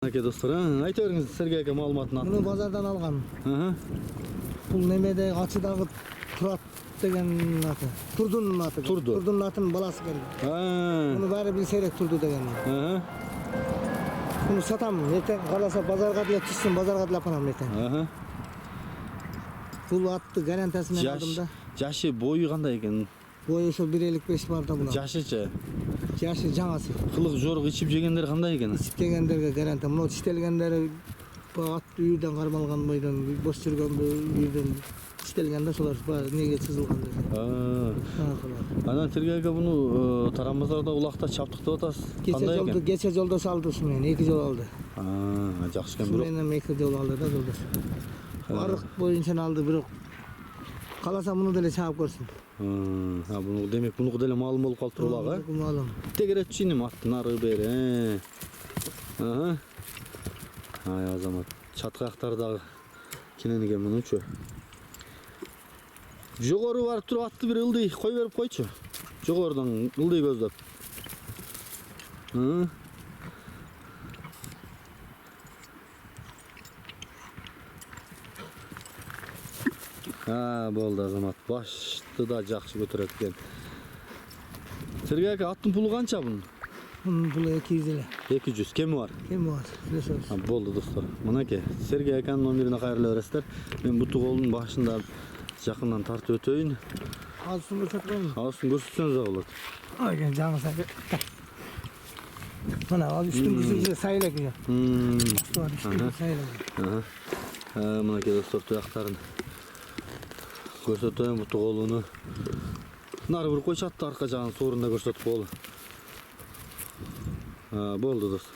Aka dostlar, ayta беріңіз сізге aka маалыматын Bunu bazardan algan. Hı. Бұл немеде Ачыдағы Тұрат деген аты. Турдун аты. Турду. Турдун атының баласы келді. Ha. Bunu бәрі білсерек Турду деген. Hı. Bunu satam. Ертең қаласа базарға деле түссін, базарға деле апарам ертең. Hı. Бұл атты гарантиясымен алдым да. Жашы бойы қандай екен? Бойы ошо 1.55 бар да бұна. Жашычы. Жашы жаңасы. Қылық жорық ішіп жегендер қандай екен? Ішпегендерге гарантия. Мынау тиштелгендері ат үйден қармалған бойдан, бос жүрген үйден тиштелген да солар неге сызылған да. Анан Сергей ака bunu Тарамбазарда улақта чаптықты атасыз. Қандай екен? Кече жолдош алды сумен, 2 жол алды. Жақсы екен бирок. Суменен 2 жол алды да жолдош. Арық бойынша алды бирок. Қаласа мұны деле чаап көрсүн. Bunu demek bunu деле маалым болуп калыптыр улага. Маалым. Тегерет чиним аттын ары бери. Ай азамат. Чаткаяктардагы кенениге мунучу. Жогору барып туруп атты бир ылдый кой берип койчу. Жогорудан ылдый көздөп. Болду азамат. Башты да жакшы көтөрөт экен. Сергей ака аттын пулу канча бунун? Bunun pulu 200 lira. 200. Kemi var? Kim var? Boldu dostlar. Mınaki Sergey akanın номерine kayırlı öğretler. Ben bu tuğolun başında yakından tartı ötöyün. Alsın götürün. Alsın görsütseniz ağırlar. Aynen canı sayı. Bana al üstümüzü sayıla gidiyor. Üstümüzü sayıla gidiyor. Mınaki dostlar tuyaktarın. Görsötöyün bu tuğolunu. Narı bir koy çattı arka canın sorunda görsötüp oğlu. Boldu dostlar.